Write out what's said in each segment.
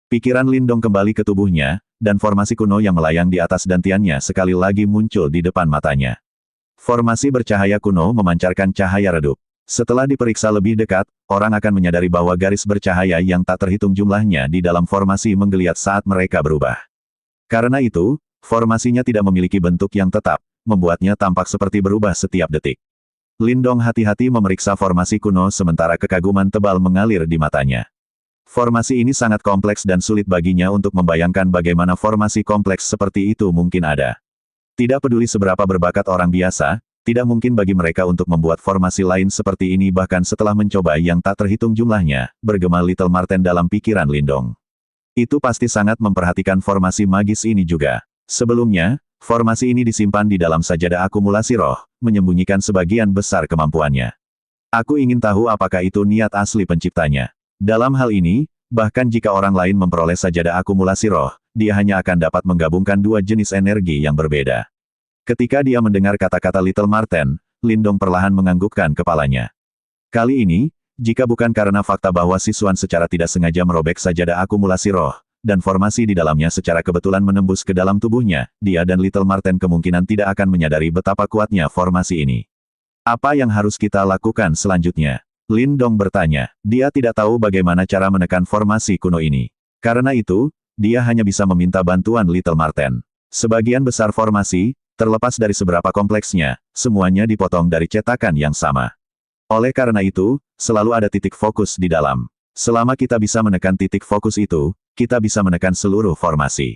Pikiran Lindong kembali ke tubuhnya, dan formasi kuno yang melayang di atas dantiannya sekali lagi muncul di depan matanya. Formasi bercahaya kuno memancarkan cahaya redup. Setelah diperiksa lebih dekat, orang akan menyadari bahwa garis bercahaya yang tak terhitung jumlahnya di dalam formasi menggeliat saat mereka berubah. Karena itu, formasinya tidak memiliki bentuk yang tetap, membuatnya tampak seperti berubah setiap detik. Lindong hati-hati memeriksa formasi kuno sementara kekaguman tebal mengalir di matanya. Formasi ini sangat kompleks dan sulit baginya untuk membayangkan bagaimana formasi kompleks seperti itu mungkin ada. Tidak peduli seberapa berbakat orang biasa, tidak mungkin bagi mereka untuk membuat formasi lain seperti ini bahkan setelah mencoba yang tak terhitung jumlahnya, bergema Little Marten dalam pikiran Lindong. Itu pasti sangat memperhatikan formasi magis ini juga. Sebelumnya, formasi ini disimpan di dalam sajadah akumulasi roh, menyembunyikan sebagian besar kemampuannya. Aku ingin tahu apakah itu niat asli penciptanya. Dalam hal ini, bahkan jika orang lain memperoleh sajadah akumulasi roh, dia hanya akan dapat menggabungkan dua jenis energi yang berbeda. Ketika dia mendengar kata-kata Little Marten, Lindong perlahan menganggukkan kepalanya. Kali ini, jika bukan karena fakta bahwa siswan secara tidak sengaja merobek sajadah akumulasi roh, dan formasi di dalamnya secara kebetulan menembus ke dalam tubuhnya, dia dan Little Marten kemungkinan tidak akan menyadari betapa kuatnya formasi ini. Apa yang harus kita lakukan selanjutnya? Lindong bertanya. Dia tidak tahu bagaimana cara menekan formasi kuno ini. Karena itu, dia hanya bisa meminta bantuan Little Marten. Sebagian besar formasi, terlepas dari seberapa kompleksnya, semuanya dipotong dari cetakan yang sama. Oleh karena itu, selalu ada titik fokus di dalam. Selama kita bisa menekan titik fokus itu, kita bisa menekan seluruh formasi.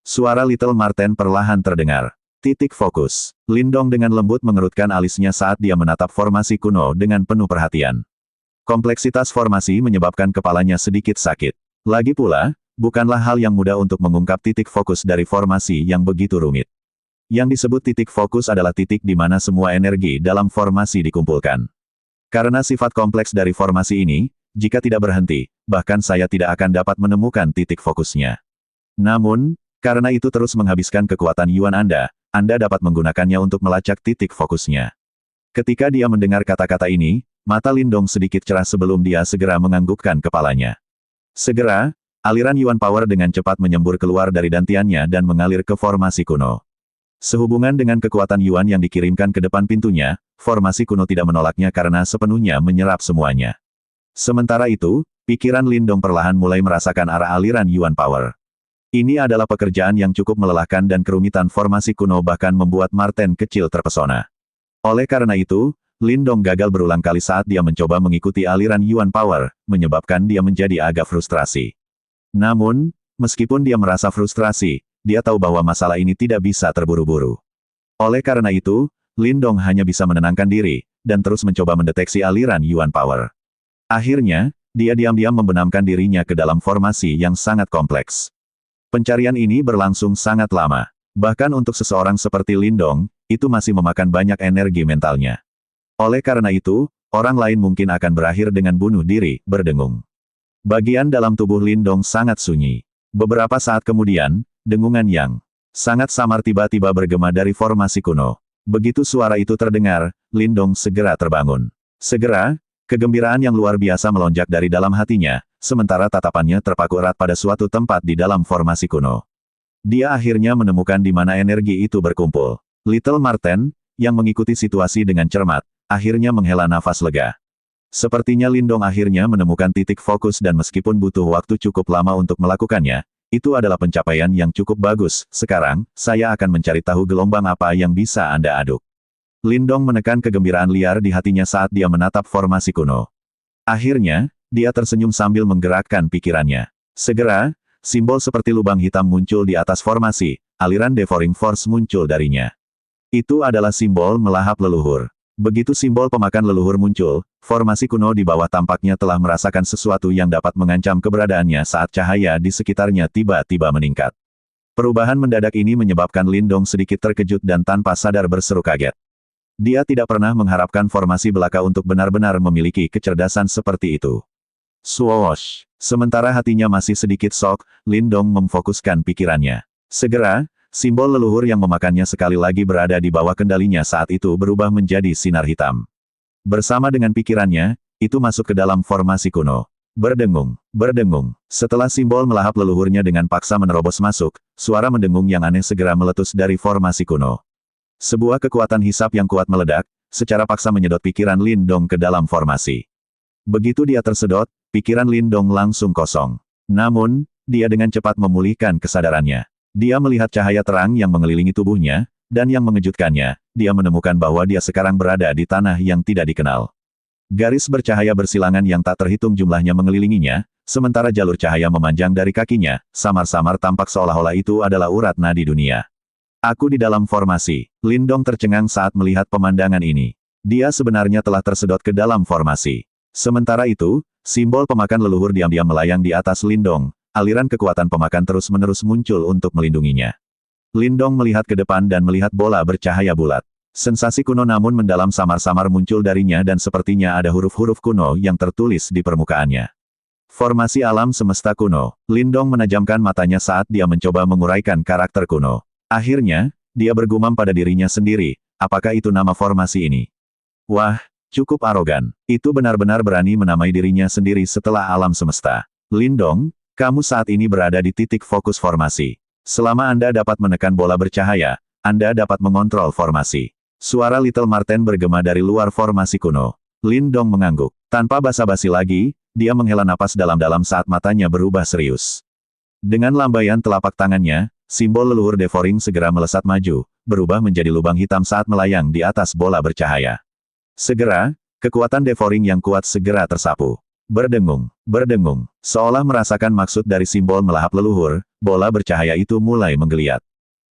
Suara Little Marten perlahan terdengar. Titik fokus. Lindong dengan lembut mengerutkan alisnya saat dia menatap formasi kuno dengan penuh perhatian. Kompleksitas formasi menyebabkan kepalanya sedikit sakit. Lagi pula, bukanlah hal yang mudah untuk mengungkap titik fokus dari formasi yang begitu rumit. Yang disebut titik fokus adalah titik di mana semua energi dalam formasi dikumpulkan. Karena sifat kompleks dari formasi ini, jika tidak berhenti, bahkan saya tidak akan dapat menemukan titik fokusnya. Namun, karena itu terus menghabiskan kekuatan Yuan Anda dapat menggunakannya untuk melacak titik fokusnya. Ketika dia mendengar kata-kata ini, mata Lindong sedikit cerah sebelum dia segera menganggukkan kepalanya. Segera, aliran Yuan Power dengan cepat menyembur keluar dari dantiannya dan mengalir ke formasi kuno. Sehubungan dengan kekuatan Yuan yang dikirimkan ke depan pintunya, formasi kuno tidak menolaknya karena sepenuhnya menyerap semuanya. Sementara itu, pikiran Lindong perlahan mulai merasakan arah aliran Yuan Power. Ini adalah pekerjaan yang cukup melelahkan dan kerumitan formasi kuno bahkan membuat Marten kecil terpesona. Oleh karena itu, Lindong gagal berulang kali saat dia mencoba mengikuti aliran Yuan Power, menyebabkan dia menjadi agak frustrasi. Namun, meskipun dia merasa frustrasi, dia tahu bahwa masalah ini tidak bisa terburu-buru. Oleh karena itu, Lindong hanya bisa menenangkan diri, dan terus mencoba mendeteksi aliran Yuan Power. Akhirnya, dia diam-diam membenamkan dirinya ke dalam formasi yang sangat kompleks. Pencarian ini berlangsung sangat lama. Bahkan untuk seseorang seperti Lindong, itu masih memakan banyak energi mentalnya. Oleh karena itu, orang lain mungkin akan berakhir dengan bunuh diri, berdengung. Bagian dalam tubuh Lindong sangat sunyi. Beberapa saat kemudian, dengungan yang sangat samar tiba-tiba bergema dari formasi kuno. Begitu suara itu terdengar, Lindong segera terbangun. Segera, kegembiraan yang luar biasa melonjak dari dalam hatinya, sementara tatapannya terpaku erat pada suatu tempat di dalam formasi kuno. Dia akhirnya menemukan di mana energi itu berkumpul. Little Marten, yang mengikuti situasi dengan cermat, akhirnya menghela nafas lega. Sepertinya Lindong akhirnya menemukan titik fokus dan meskipun butuh waktu cukup lama untuk melakukannya, itu adalah pencapaian yang cukup bagus. Sekarang, saya akan mencari tahu gelombang apa yang bisa Anda aduk. Lindong menekan kegembiraan liar di hatinya saat dia menatap formasi kuno. Akhirnya, dia tersenyum sambil menggerakkan pikirannya. Segera, simbol seperti lubang hitam muncul di atas formasi, aliran devouring force muncul darinya. Itu adalah simbol melahap leluhur. Begitu simbol pemakan leluhur muncul, formasi kuno di bawah tampaknya telah merasakan sesuatu yang dapat mengancam keberadaannya saat cahaya di sekitarnya tiba-tiba meningkat. Perubahan mendadak ini menyebabkan Lindong sedikit terkejut dan tanpa sadar berseru kaget. Dia tidak pernah mengharapkan formasi belaka untuk benar-benar memiliki kecerdasan seperti itu. Swoosh! Sementara hatinya masih sedikit shock, Lindong memfokuskan pikirannya. Segera, simbol leluhur yang memakannya sekali lagi berada di bawah kendalinya saat itu berubah menjadi sinar hitam. Bersama dengan pikirannya, itu masuk ke dalam formasi kuno. Berdengung, berdengung. Setelah simbol melahap leluhurnya dengan paksa menerobos masuk, suara mendengung yang aneh segera meletus dari formasi kuno. Sebuah kekuatan hisap yang kuat meledak, secara paksa menyedot pikiran Lin Dong ke dalam formasi. Begitu dia tersedot, pikiran Lin Dong langsung kosong. Namun, dia dengan cepat memulihkan kesadarannya. Dia melihat cahaya terang yang mengelilingi tubuhnya, dan yang mengejutkannya, dia menemukan bahwa dia sekarang berada di tanah yang tidak dikenal. Garis bercahaya bersilangan yang tak terhitung jumlahnya mengelilinginya, sementara jalur cahaya memanjang dari kakinya, samar-samar tampak seolah-olah itu adalah urat nadi dunia. Aku di dalam formasi. Lin Dong tercengang saat melihat pemandangan ini. Dia sebenarnya telah tersedot ke dalam formasi. Sementara itu, simbol pemakan leluhur diam-diam melayang di atas Lin Dong, aliran kekuatan pemakan terus-menerus muncul untuk melindunginya. Lin Dong melihat ke depan dan melihat bola bercahaya bulat. Sensasi kuno namun mendalam samar-samar muncul darinya dan sepertinya ada huruf-huruf kuno yang tertulis di permukaannya. Formasi alam semesta kuno. Lin Dong menajamkan matanya saat dia mencoba menguraikan karakter kuno. Akhirnya, dia bergumam pada dirinya sendiri, apakah itu nama formasi ini? Wah, cukup arogan. Itu benar-benar berani menamai dirinya sendiri setelah alam semesta. Lin Dong, kamu saat ini berada di titik fokus formasi. Selama Anda dapat menekan bola bercahaya, Anda dapat mengontrol formasi. Suara Little Marten bergema dari luar formasi kuno. Lin Dong mengangguk. Tanpa basa-basi lagi, dia menghela napas dalam-dalam saat matanya berubah serius. Dengan lambaian telapak tangannya, simbol leluhur Devouring segera melesat maju, berubah menjadi lubang hitam saat melayang di atas bola bercahaya. Segera, kekuatan Devouring yang kuat segera tersapu. Berdengung, berdengung. Seolah merasakan maksud dari simbol melahap leluhur, bola bercahaya itu mulai menggeliat.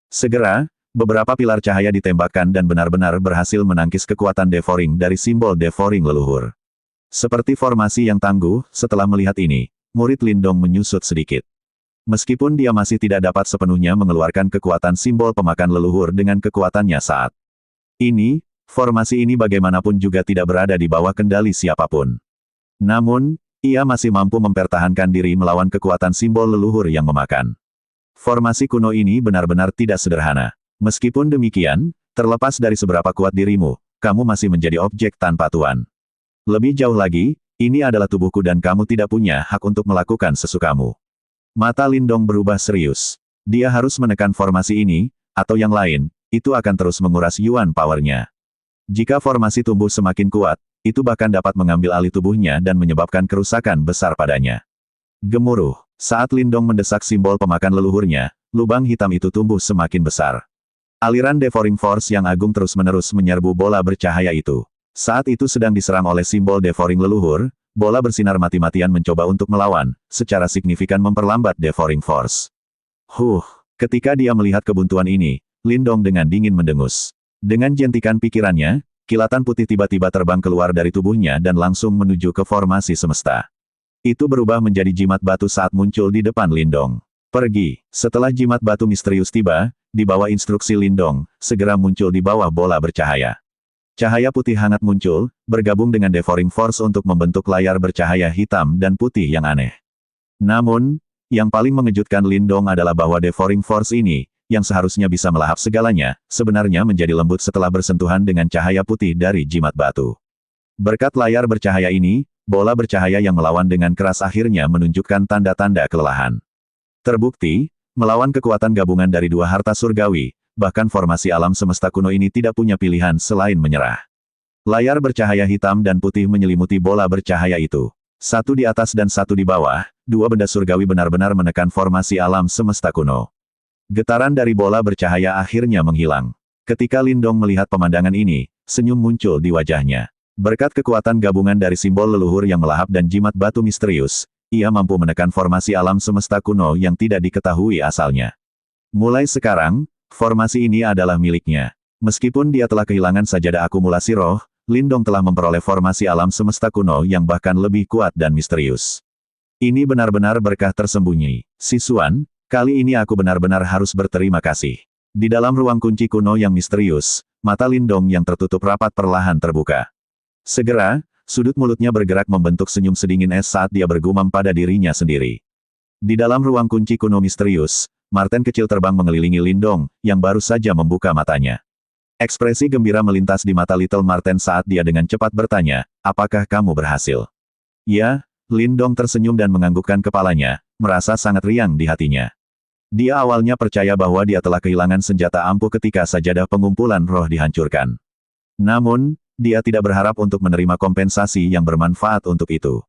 Segera, beberapa pilar cahaya ditembakkan dan benar-benar berhasil menangkis kekuatan Devouring dari simbol Devouring leluhur. Seperti formasi yang tangguh, setelah melihat ini, murid Lin Dong menyusut sedikit. Meskipun dia masih tidak dapat sepenuhnya mengeluarkan kekuatan simbol pemakan leluhur dengan kekuatannya saat ini, formasi ini bagaimanapun juga tidak berada di bawah kendali siapapun. Namun, ia masih mampu mempertahankan diri melawan kekuatan simbol leluhur yang memakan. Formasi kuno ini benar-benar tidak sederhana. Meskipun demikian, terlepas dari seberapa kuat dirimu, kamu masih menjadi objek tanpa tuan. Lebih jauh lagi, ini adalah tubuhku dan kamu tidak punya hak untuk melakukan sesukamu. Mata Lin Dong berubah serius. Dia harus menekan formasi ini, atau yang lain, itu akan terus menguras Yuan powernya. Jika formasi tumbuh semakin kuat, itu bahkan dapat mengambil alih tubuhnya dan menyebabkan kerusakan besar padanya. Gemuruh. Saat Lin Dong mendesak simbol pemakan leluhurnya, lubang hitam itu tumbuh semakin besar. Aliran Devouring Force yang agung terus-menerus menyerbu bola bercahaya itu. Saat itu sedang diserang oleh simbol Devouring leluhur, bola bersinar mati-matian mencoba untuk melawan, secara signifikan memperlambat Devouring Force. Ketika dia melihat kebuntuan ini, Lin Dong dengan dingin mendengus. Dengan jentikan pikirannya, kilatan putih tiba-tiba terbang keluar dari tubuhnya dan langsung menuju ke formasi semesta. Itu berubah menjadi jimat batu saat muncul di depan Lin Dong. Pergi. Setelah jimat batu misterius tiba, di bawah instruksi Lin Dong, segera muncul di bawah bola bercahaya. Cahaya putih hangat muncul, bergabung dengan Devouring Force untuk membentuk layar bercahaya hitam dan putih yang aneh. Namun, yang paling mengejutkan Lin Dong adalah bahwa Devouring Force ini, yang seharusnya bisa melahap segalanya, sebenarnya menjadi lembut setelah bersentuhan dengan cahaya putih dari jimat batu. Berkat layar bercahaya ini, bola bercahaya yang melawan dengan keras akhirnya menunjukkan tanda-tanda kelelahan. Terbukti, melawan kekuatan gabungan dari dua harta surgawi, bahkan formasi alam semesta kuno ini tidak punya pilihan selain menyerah. Layar bercahaya hitam dan putih menyelimuti bola bercahaya itu. Satu di atas dan satu di bawah, dua benda surgawi benar-benar menekan formasi alam semesta kuno. Getaran dari bola bercahaya akhirnya menghilang. Ketika Lin Dong melihat pemandangan ini, senyum muncul di wajahnya. Berkat kekuatan gabungan dari simbol leluhur yang melahap dan jimat batu misterius, ia mampu menekan formasi alam semesta kuno yang tidak diketahui asalnya. Mulai sekarang, formasi ini adalah miliknya. Meskipun dia telah kehilangan sajadah akumulasi roh, Lin Dong telah memperoleh formasi alam semesta kuno yang bahkan lebih kuat dan misterius. Ini benar-benar berkah tersembunyi. Sisuan, kali ini aku benar-benar harus berterima kasih. Di dalam ruang kunci kuno yang misterius, mata Lin Dong yang tertutup rapat perlahan terbuka. Segera, sudut mulutnya bergerak membentuk senyum sedingin es saat dia bergumam pada dirinya sendiri. Di dalam ruang kunci kuno misterius, marten kecil terbang mengelilingi Lin Dong, yang baru saja membuka matanya. Ekspresi gembira melintas di mata Little Marten saat dia dengan cepat bertanya, apakah kamu berhasil? Ya, Lindong tersenyum dan menganggukkan kepalanya, merasa sangat riang di hatinya. Dia awalnya percaya bahwa dia telah kehilangan senjata ampuh ketika sajadah pengumpulan roh dihancurkan. Namun, dia tidak berharap untuk menerima kompensasi yang bermanfaat untuk itu.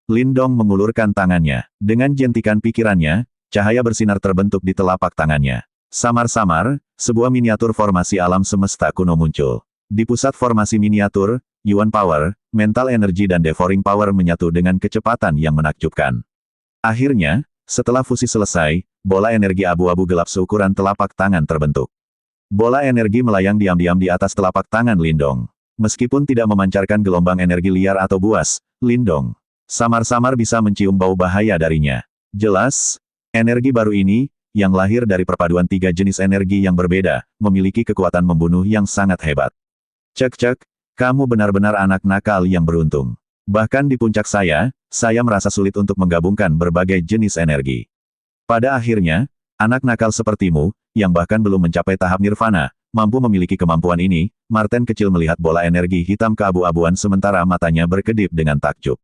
Lindong mengulurkan tangannya. Dengan jentikan pikirannya, cahaya bersinar terbentuk di telapak tangannya. Samar-samar, sebuah miniatur formasi alam semesta kuno muncul. Di pusat formasi miniatur, Yuan Power, Mental Energy dan Devouring Power menyatu dengan kecepatan yang menakjubkan. Akhirnya, setelah fusi selesai, bola energi abu-abu gelap seukuran telapak tangan terbentuk. Bola energi melayang diam-diam di atas telapak tangan Lindong. Meskipun tidak memancarkan gelombang energi liar atau buas, Lindong samar-samar bisa mencium bau bahaya darinya. Jelas, energi baru ini, yang lahir dari perpaduan tiga jenis energi yang berbeda, memiliki kekuatan membunuh yang sangat hebat. Cek-cek, kamu benar-benar anak nakal yang beruntung. Bahkan di puncak saya merasa sulit untuk menggabungkan berbagai jenis energi. Pada akhirnya, anak nakal sepertimu, yang bahkan belum mencapai tahap nirvana, mampu memiliki kemampuan ini. Martin kecil melihat bola energi hitam keabu-abuan sementara matanya berkedip dengan takjub.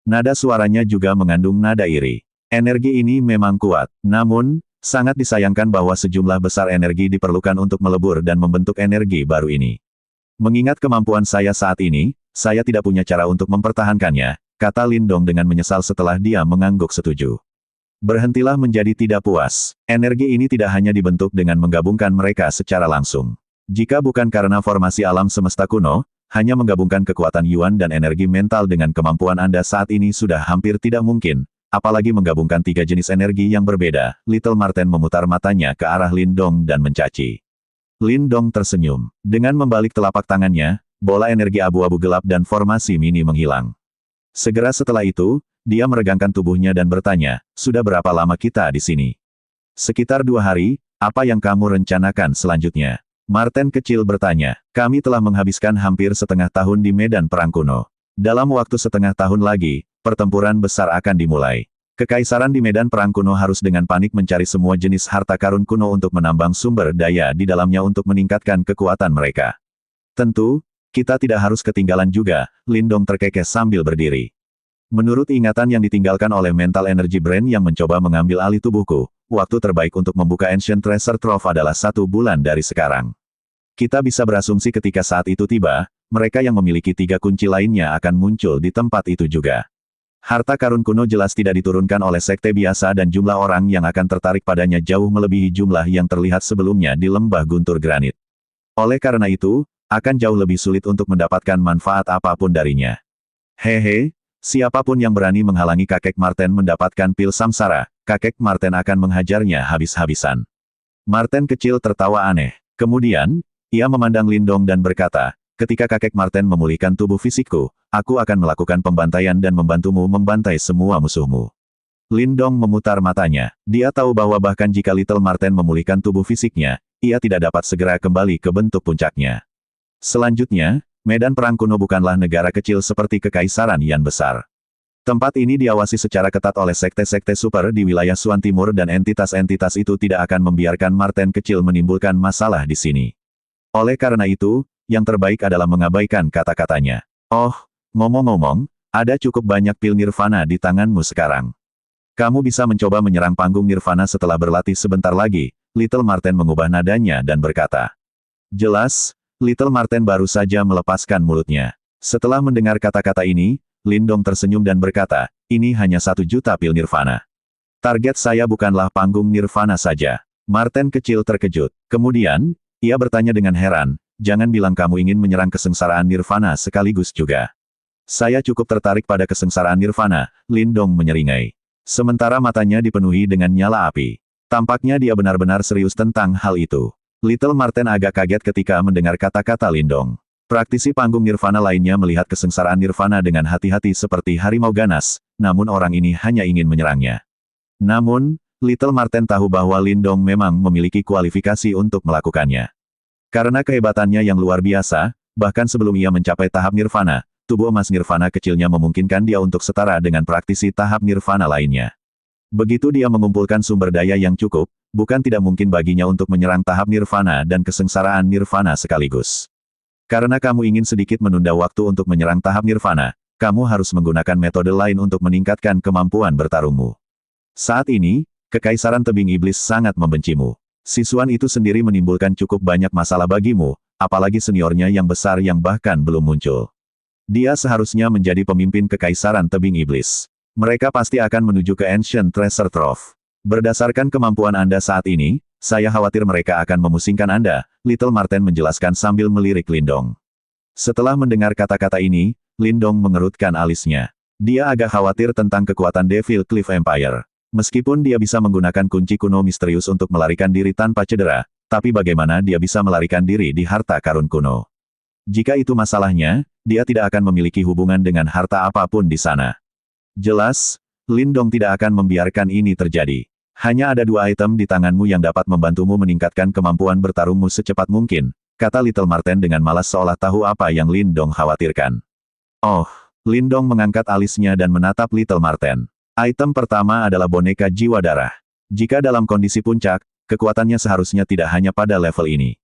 Nada suaranya juga mengandung nada iri. Energi ini memang kuat, namun, sangat disayangkan bahwa sejumlah besar energi diperlukan untuk melebur dan membentuk energi baru ini. Mengingat kemampuan saya saat ini, saya tidak punya cara untuk mempertahankannya, kata Lindong dengan menyesal setelah dia mengangguk setuju. Berhentilah menjadi tidak puas. Energi ini tidak hanya dibentuk dengan menggabungkan mereka secara langsung. Jika bukan karena formasi alam semesta kuno, hanya menggabungkan kekuatan Yuan dan energi mental dengan kemampuan Anda saat ini sudah hampir tidak mungkin, apalagi menggabungkan tiga jenis energi yang berbeda. Little Marten memutar matanya ke arah Lindong dan mencaci. Lindong tersenyum. Dengan membalik telapak tangannya, bola energi abu-abu gelap dan formasi mini menghilang. Segera setelah itu, dia meregangkan tubuhnya dan bertanya, sudah berapa lama kita di sini? Sekitar 2 hari, apa yang kamu rencanakan selanjutnya? Martin kecil bertanya, kami telah menghabiskan hampir setengah tahun di medan perang kuno. Dalam waktu setengah tahun lagi, pertempuran besar akan dimulai. Kekaisaran di medan perang kuno harus dengan panik mencari semua jenis harta karun kuno untuk menambang sumber daya di dalamnya untuk meningkatkan kekuatan mereka. Tentu, kita tidak harus ketinggalan juga, Lindong terkekeh sambil berdiri. Menurut ingatan yang ditinggalkan oleh Mental Energy Brain yang mencoba mengambil alih tubuhku, waktu terbaik untuk membuka Ancient Treasure Trove adalah 1 bulan dari sekarang. Kita bisa berasumsi ketika saat itu tiba, mereka yang memiliki 3 kunci lainnya akan muncul di tempat itu juga. Harta karun kuno jelas tidak diturunkan oleh sekte biasa dan jumlah orang yang akan tertarik padanya jauh melebihi jumlah yang terlihat sebelumnya di lembah guntur granit. Oleh karena itu, akan jauh lebih sulit untuk mendapatkan manfaat apapun darinya. Hehe, siapapun yang berani menghalangi kakek Marten mendapatkan pil samsara, kakek Marten akan menghajarnya habis-habisan. Marten kecil tertawa aneh. Kemudian, ia memandang Lindong dan berkata, ketika kakek Marten memulihkan tubuh fisikku, aku akan melakukan pembantaian dan membantumu membantai semua musuhmu. Lindong memutar matanya. Dia tahu bahwa bahkan jika Little Marten memulihkan tubuh fisiknya, ia tidak dapat segera kembali ke bentuk puncaknya. Selanjutnya, medan perang kuno bukanlah negara kecil seperti Kekaisaran Yan besar. Tempat ini diawasi secara ketat oleh sekte-sekte super di wilayah Suan Timur dan entitas-entitas itu tidak akan membiarkan Marten kecil menimbulkan masalah di sini. Oleh karena itu, yang terbaik adalah mengabaikan kata-katanya. Oh, ngomong-ngomong, ada cukup banyak pil nirvana di tanganmu sekarang. Kamu bisa mencoba menyerang panggung nirvana setelah berlatih sebentar lagi. Little Marten mengubah nadanya dan berkata. Jelas, Little Marten baru saja melepaskan mulutnya. Setelah mendengar kata-kata ini, Lindong tersenyum dan berkata, ini hanya 1 juta pil nirvana. Target saya bukanlah panggung nirvana saja. Marten kecil terkejut. Kemudian, ia bertanya dengan heran, jangan bilang kamu ingin menyerang kesengsaraan nirvana sekaligus juga. Saya cukup tertarik pada kesengsaraan nirvana, Lindong menyeringai. Sementara matanya dipenuhi dengan nyala api. Tampaknya dia benar-benar serius tentang hal itu. Little Marten agak kaget ketika mendengar kata-kata Lindong. Praktisi panggung nirvana lainnya melihat kesengsaraan nirvana dengan hati-hati seperti harimau ganas, namun orang ini hanya ingin menyerangnya. Namun, Little Marten tahu bahwa Lindong memang memiliki kualifikasi untuk melakukannya. Karena kehebatannya yang luar biasa, bahkan sebelum ia mencapai tahap nirvana, tubuh emas nirvana kecilnya memungkinkan dia untuk setara dengan praktisi tahap nirvana lainnya. Begitu dia mengumpulkan sumber daya yang cukup, bukan tidak mungkin baginya untuk menyerang tahap nirvana dan kesengsaraan nirvana sekaligus. Karena kamu ingin sedikit menunda waktu untuk menyerang tahap nirvana, kamu harus menggunakan metode lain untuk meningkatkan kemampuan bertarungmu. Saat ini, Kekaisaran Tebing Iblis sangat membencimu. Siswan itu sendiri menimbulkan cukup banyak masalah bagimu, apalagi seniornya yang besar yang bahkan belum muncul. Dia seharusnya menjadi pemimpin Kekaisaran Tebing Iblis. Mereka pasti akan menuju ke Ancient Treasure Trove. Berdasarkan kemampuan Anda saat ini, saya khawatir mereka akan memusingkan Anda, Little Marten menjelaskan sambil melirik Lindong. Setelah mendengar kata-kata ini, Lindong mengerutkan alisnya. Dia agak khawatir tentang kekuatan Devil Cliff Empire. Meskipun dia bisa menggunakan kunci kuno misterius untuk melarikan diri tanpa cedera, tapi bagaimana dia bisa melarikan diri di harta karun kuno? Jika itu masalahnya, dia tidak akan memiliki hubungan dengan harta apapun di sana. Jelas, Lindong tidak akan membiarkan ini terjadi. Hanya ada 2 item di tanganmu yang dapat membantumu meningkatkan kemampuan bertarungmu secepat mungkin, kata Little Marten dengan malas seolah tahu apa yang Lindong khawatirkan. Oh, Lindong mengangkat alisnya dan menatap Little Marten. Item pertama adalah boneka jiwa darah. Jika dalam kondisi puncak, kekuatannya seharusnya tidak hanya pada level ini.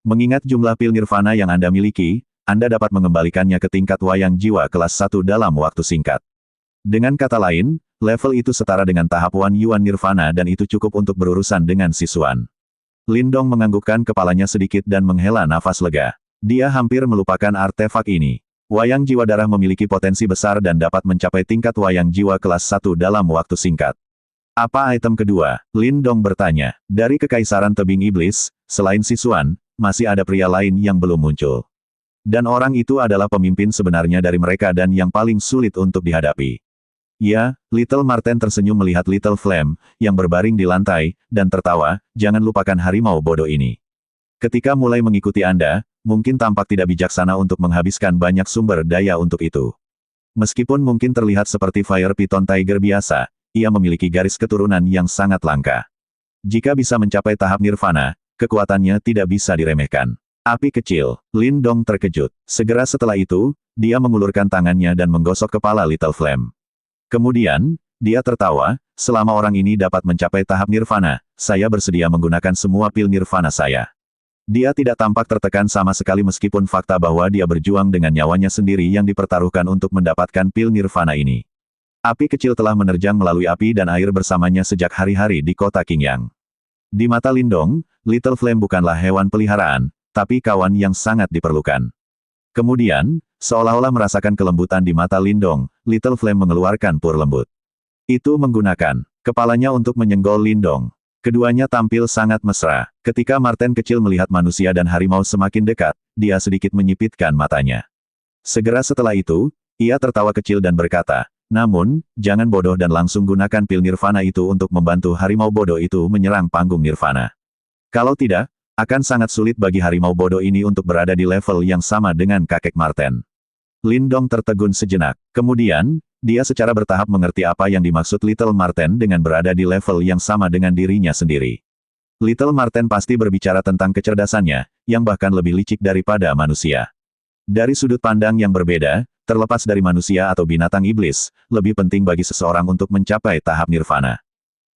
Mengingat jumlah pil nirvana yang Anda miliki, Anda dapat mengembalikannya ke tingkat wayang jiwa kelas 1 dalam waktu singkat. Dengan kata lain, level itu setara dengan tahap Wan Yuan Nirvana dan itu cukup untuk berurusan dengan siswan. Lindong menganggukkan kepalanya sedikit dan menghela nafas lega. Dia hampir melupakan artefak ini. Wayang jiwa darah memiliki potensi besar dan dapat mencapai tingkat wayang jiwa kelas 1 dalam waktu singkat. Apa item kedua? Lindong bertanya. Dari Kekaisaran Tebing Iblis, selain siswan, masih ada pria lain yang belum muncul. Dan orang itu adalah pemimpin sebenarnya dari mereka dan yang paling sulit untuk dihadapi. Ya, Little Marten tersenyum melihat Little Flame, yang berbaring di lantai, dan tertawa, jangan lupakan harimau bodoh ini. Ketika mulai mengikuti Anda, mungkin tampak tidak bijaksana untuk menghabiskan banyak sumber daya untuk itu. Meskipun mungkin terlihat seperti Fire Python Tiger biasa, ia memiliki garis keturunan yang sangat langka. Jika bisa mencapai tahap nirvana, kekuatannya tidak bisa diremehkan. Api kecil, Lindong terkejut. Segera setelah itu, dia mengulurkan tangannya dan menggosok kepala Little Flame. Kemudian, dia tertawa, selama orang ini dapat mencapai tahap nirvana, saya bersedia menggunakan semua pil nirvana saya. Dia tidak tampak tertekan sama sekali meskipun fakta bahwa dia berjuang dengan nyawanya sendiri yang dipertaruhkan untuk mendapatkan pil nirvana ini. Api kecil telah menerjang melalui api dan air bersamanya sejak hari-hari di kota Qingyang. Di mata Lindong, Little Flame bukanlah hewan peliharaan, tapi kawan yang sangat diperlukan. Kemudian, seolah-olah merasakan kelembutan di mata Lindong, Little Flame mengeluarkan pur lembut. Itu menggunakan kepalanya untuk menyenggol Lindong. Keduanya tampil sangat mesra. Ketika Marten kecil melihat manusia dan harimau semakin dekat, dia sedikit menyipitkan matanya. Segera setelah itu, ia tertawa kecil dan berkata, namun, jangan bodoh dan langsung gunakan pil nirvana itu untuk membantu harimau bodoh itu menyerang panggung nirvana. Kalau tidak, akan sangat sulit bagi harimau bodoh ini untuk berada di level yang sama dengan kakek Marten. Lindong tertegun sejenak. Kemudian, dia secara bertahap mengerti apa yang dimaksud Little Marten dengan berada di level yang sama dengan dirinya sendiri. Little Marten pasti berbicara tentang kecerdasannya, yang bahkan lebih licik daripada manusia. Dari sudut pandang yang berbeda, terlepas dari manusia atau binatang iblis, lebih penting bagi seseorang untuk mencapai tahap nirvana.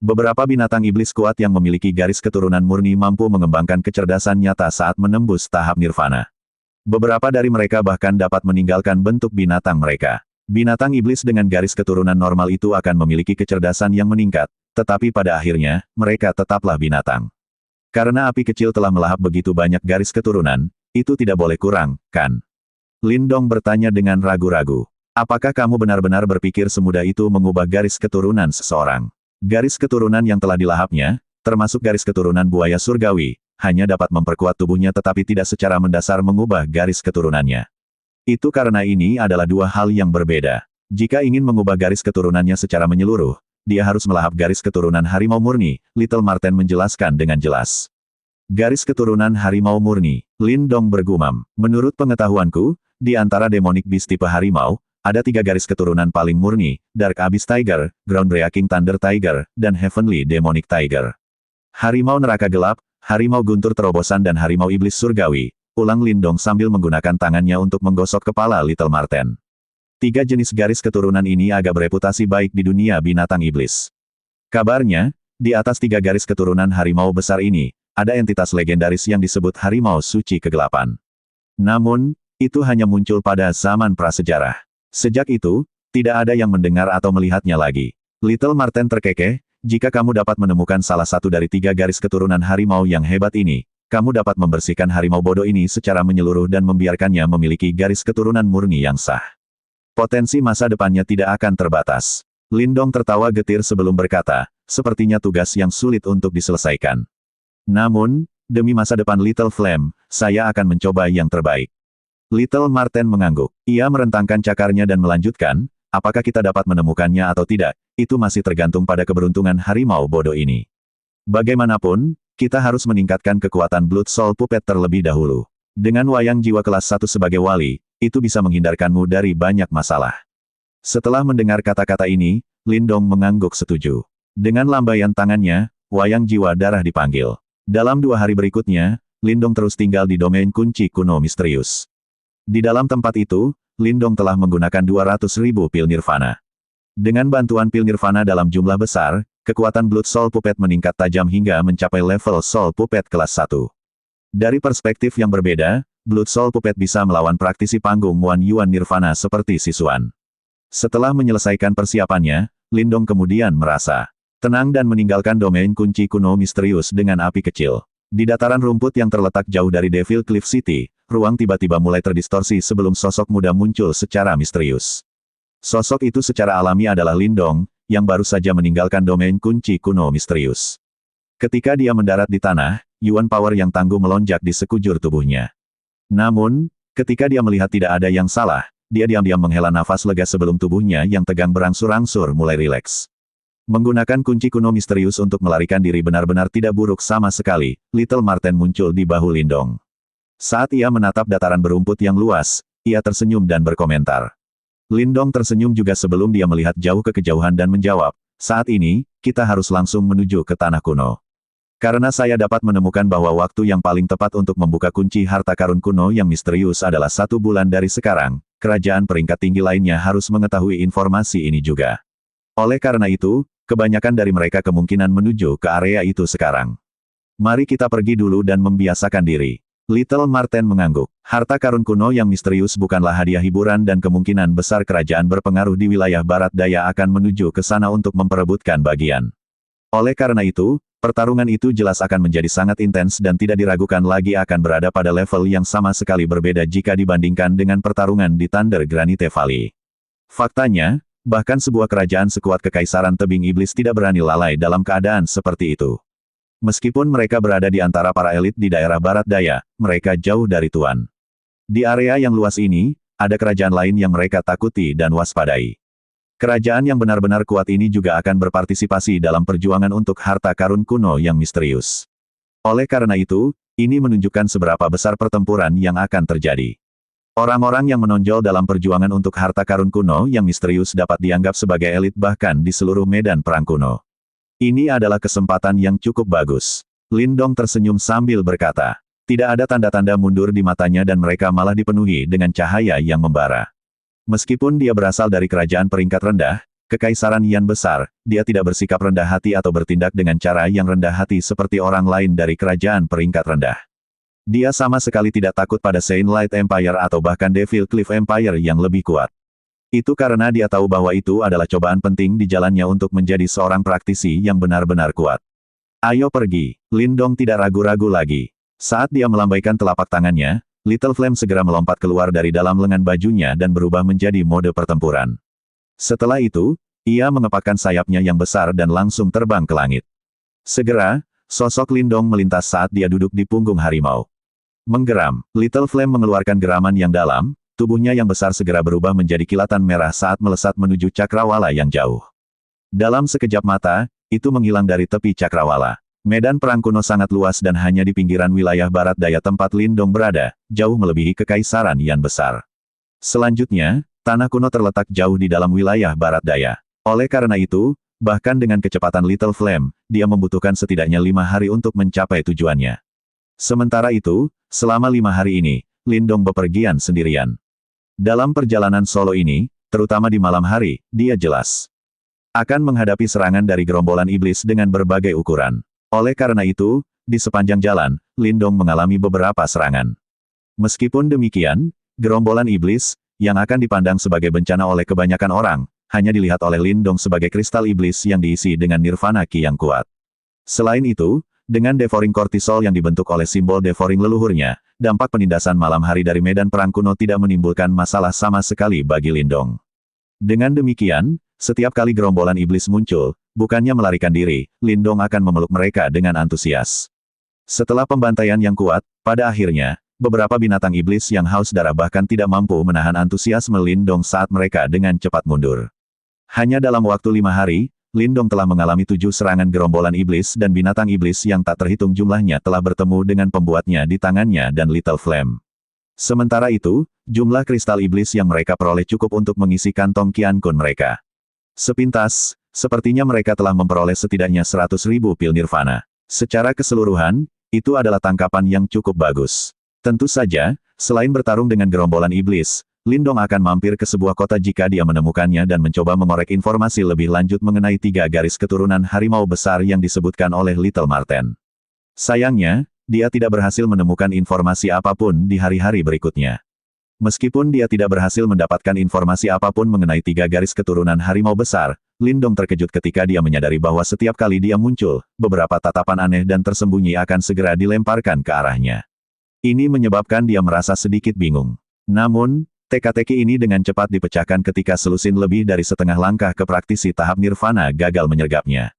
Beberapa binatang iblis kuat yang memiliki garis keturunan murni mampu mengembangkan kecerdasan nyata saat menembus tahap nirvana. Beberapa dari mereka bahkan dapat meninggalkan bentuk binatang mereka. Binatang iblis dengan garis keturunan normal itu akan memiliki kecerdasan yang meningkat, tetapi pada akhirnya, mereka tetaplah binatang. Karena api kecil telah melahap begitu banyak garis keturunan, itu tidak boleh kurang, kan? Lindong bertanya dengan ragu-ragu. Apakah kamu benar-benar berpikir semudah itu mengubah garis keturunan seseorang? Garis keturunan yang telah dilahapnya, termasuk garis keturunan buaya surgawi, hanya dapat memperkuat tubuhnya tetapi tidak secara mendasar mengubah garis keturunannya. Itu karena ini adalah dua hal yang berbeda. Jika ingin mengubah garis keturunannya secara menyeluruh, dia harus melahap garis keturunan harimau murni, Little Marten menjelaskan dengan jelas. Garis keturunan harimau murni, Lindong bergumam. Menurut pengetahuanku, di antara demonic beast tipe harimau, ada 3 garis keturunan paling murni, Dark Abyss Tiger, Groundbreaking Thunder Tiger, dan Heavenly Demonic Tiger. Harimau neraka gelap, harimau guntur terobosan dan harimau iblis surgawi. Ulang Lindong sambil menggunakan tangannya untuk menggosok kepala Little Marten. 3 jenis garis keturunan ini agak bereputasi baik di dunia binatang iblis. Kabarnya, di atas 3 garis keturunan harimau besar ini, ada entitas legendaris yang disebut harimau suci kegelapan. Namun, itu hanya muncul pada zaman prasejarah. Sejak itu, tidak ada yang mendengar atau melihatnya lagi. Little Marten terkekeh, jika kamu dapat menemukan salah satu dari 3 garis keturunan harimau yang hebat ini, kamu dapat membersihkan harimau bodoh ini secara menyeluruh dan membiarkannya memiliki garis keturunan murni yang sah. Potensi masa depannya tidak akan terbatas. Lindong tertawa getir sebelum berkata, sepertinya tugas yang sulit untuk diselesaikan. Namun, demi masa depan Little Flame, saya akan mencoba yang terbaik. Little Marten mengangguk. Ia merentangkan cakarnya dan melanjutkan, apakah kita dapat menemukannya atau tidak, itu masih tergantung pada keberuntungan harimau bodoh ini. Bagaimanapun, kita harus meningkatkan kekuatan Blood Soul Puppet terlebih dahulu. Dengan wayang jiwa kelas 1 sebagai wali, itu bisa menghindarkanmu dari banyak masalah. Setelah mendengar kata-kata ini, Lindong mengangguk setuju. Dengan lambaian tangannya, wayang jiwa darah dipanggil. Dalam 2 hari berikutnya, Lindong terus tinggal di domain kunci kuno misterius. Di dalam tempat itu, Lindong telah menggunakan 200.000 pil nirvana. Dengan bantuan pil nirvana dalam jumlah besar, kekuatan Blood Soul Puppet meningkat tajam hingga mencapai level Soul Puppet kelas 1. Dari perspektif yang berbeda, Blood Soul Puppet bisa melawan praktisi panggung Wan Yuan Nirvana seperti Sisuan. Setelah menyelesaikan persiapannya, Lindong kemudian merasa tenang dan meninggalkan domain kunci kuno misterius dengan api kecil. Di dataran rumput yang terletak jauh dari Devil Cliff City, ruang tiba-tiba mulai terdistorsi sebelum sosok muda muncul secara misterius. Sosok itu secara alami adalah Lindong, yang baru saja meninggalkan domain kunci kuno misterius. Ketika dia mendarat di tanah, Yuan Power yang tangguh melonjak di sekujur tubuhnya. Namun, ketika dia melihat tidak ada yang salah, dia diam-diam menghela nafas lega sebelum tubuhnya yang tegang berangsur-angsur mulai rileks. Menggunakan kunci kuno misterius untuk melarikan diri benar-benar tidak buruk sama sekali, Little Marten muncul di bahu Lindong. Saat ia menatap dataran berumput yang luas, ia tersenyum dan berkomentar. Lindong tersenyum juga sebelum dia melihat jauh ke kejauhan dan menjawab, saat ini, kita harus langsung menuju ke tanah kuno. Karena saya dapat menemukan bahwa waktu yang paling tepat untuk membuka kunci harta karun kuno yang misterius adalah 1 bulan dari sekarang, kerajaan peringkat tinggi lainnya harus mengetahui informasi ini juga. Oleh karena itu, kebanyakan dari mereka kemungkinan menuju ke area itu sekarang. Mari kita pergi dulu dan membiasakan diri. Little Marten mengangguk. Harta karun kuno yang misterius bukanlah hadiah hiburan dan kemungkinan besar kerajaan berpengaruh di wilayah barat daya akan menuju ke sana untuk memperebutkan bagian. Oleh karena itu, pertarungan itu jelas akan menjadi sangat intens dan tidak diragukan lagi akan berada pada level yang sama sekali berbeda jika dibandingkan dengan pertarungan di Thunder Granite Valley. Faktanya, bahkan sebuah kerajaan sekuat Kekaisaran Tebing Iblis tidak berani lalai dalam keadaan seperti itu. Meskipun mereka berada di antara para elit di daerah barat daya, mereka jauh dari tuan. Di area yang luas ini, ada kerajaan lain yang mereka takuti dan waspadai. Kerajaan yang benar-benar kuat ini juga akan berpartisipasi dalam perjuangan untuk harta karun kuno yang misterius. Oleh karena itu, ini menunjukkan seberapa besar pertempuran yang akan terjadi. Orang-orang yang menonjol dalam perjuangan untuk harta karun kuno yang misterius dapat dianggap sebagai elit bahkan di seluruh medan perang kuno. Ini adalah kesempatan yang cukup bagus. Lindong tersenyum sambil berkata. Tidak ada tanda-tanda mundur di matanya dan mereka malah dipenuhi dengan cahaya yang membara. Meskipun dia berasal dari kerajaan peringkat rendah, Kekaisaran Yan besar, dia tidak bersikap rendah hati atau bertindak dengan cara yang rendah hati seperti orang lain dari kerajaan peringkat rendah. Dia sama sekali tidak takut pada Saint Light Empire atau bahkan Devil Cliff Empire yang lebih kuat. Itu karena dia tahu bahwa itu adalah cobaan penting di jalannya untuk menjadi seorang praktisi yang benar-benar kuat. Ayo pergi. Lindong tidak ragu-ragu lagi. Saat dia melambaikan telapak tangannya, Little Flame segera melompat keluar dari dalam lengan bajunya dan berubah menjadi mode pertempuran. Setelah itu, ia mengepakkan sayapnya yang besar dan langsung terbang ke langit. Segera, sosok Lindong melintas saat dia duduk di punggung harimau. Menggeram, Little Flame mengeluarkan geraman yang dalam, tubuhnya yang besar segera berubah menjadi kilatan merah saat melesat menuju cakrawala yang jauh. Dalam sekejap mata, itu menghilang dari tepi cakrawala. Medan perang kuno sangat luas dan hanya di pinggiran wilayah barat daya tempat Lindong berada, jauh melebihi Kekaisaran Yan besar. Selanjutnya, tanah kuno terletak jauh di dalam wilayah barat daya. Oleh karena itu, bahkan dengan kecepatan Little Flame, dia membutuhkan setidaknya 5 hari untuk mencapai tujuannya. Sementara itu, selama 5 hari ini, Lindong bepergian sendirian. Dalam perjalanan solo ini, terutama di malam hari, dia jelas akan menghadapi serangan dari gerombolan iblis dengan berbagai ukuran. Oleh karena itu, di sepanjang jalan, Lindong mengalami beberapa serangan. Meskipun demikian, gerombolan iblis, yang akan dipandang sebagai bencana oleh kebanyakan orang, hanya dilihat oleh Lindong sebagai kristal iblis yang diisi dengan nirvana ki yang kuat. Selain itu, dengan devouring kortisol yang dibentuk oleh simbol devouring leluhurnya, dampak penindasan malam hari dari medan perang kuno tidak menimbulkan masalah sama sekali bagi Lindong. Dengan demikian, setiap kali gerombolan iblis muncul, bukannya melarikan diri, Lindong akan memeluk mereka dengan antusias. Setelah pembantaian yang kuat, pada akhirnya, beberapa binatang iblis yang haus darah bahkan tidak mampu menahan antusiasme Lindong saat mereka dengan cepat mundur. Hanya dalam waktu 5 hari, Lindong telah mengalami 7 serangan gerombolan iblis dan binatang iblis yang tak terhitung jumlahnya telah bertemu dengan pembuatnya di tangannya dan Little Flame. Sementara itu, jumlah kristal iblis yang mereka peroleh cukup untuk mengisi kantong Qian Kun mereka. Sepintas, sepertinya mereka telah memperoleh setidaknya 100.000 pil nirvana. Secara keseluruhan, itu adalah tangkapan yang cukup bagus. Tentu saja, selain bertarung dengan gerombolan iblis, Lindong akan mampir ke sebuah kota jika dia menemukannya dan mencoba mengorek informasi lebih lanjut mengenai 3 garis keturunan harimau besar yang disebutkan oleh Little Marten. Sayangnya, dia tidak berhasil menemukan informasi apapun di hari-hari berikutnya. Meskipun dia tidak berhasil mendapatkan informasi apapun mengenai 3 garis keturunan harimau besar, Lindong terkejut ketika dia menyadari bahwa setiap kali dia muncul, beberapa tatapan aneh dan tersembunyi akan segera dilemparkan ke arahnya. Ini menyebabkan dia merasa sedikit bingung. Namun, teka-teki ini dengan cepat dipecahkan ketika selusin lebih dari setengah langkah ke praktisi tahap nirvana gagal menyergapnya.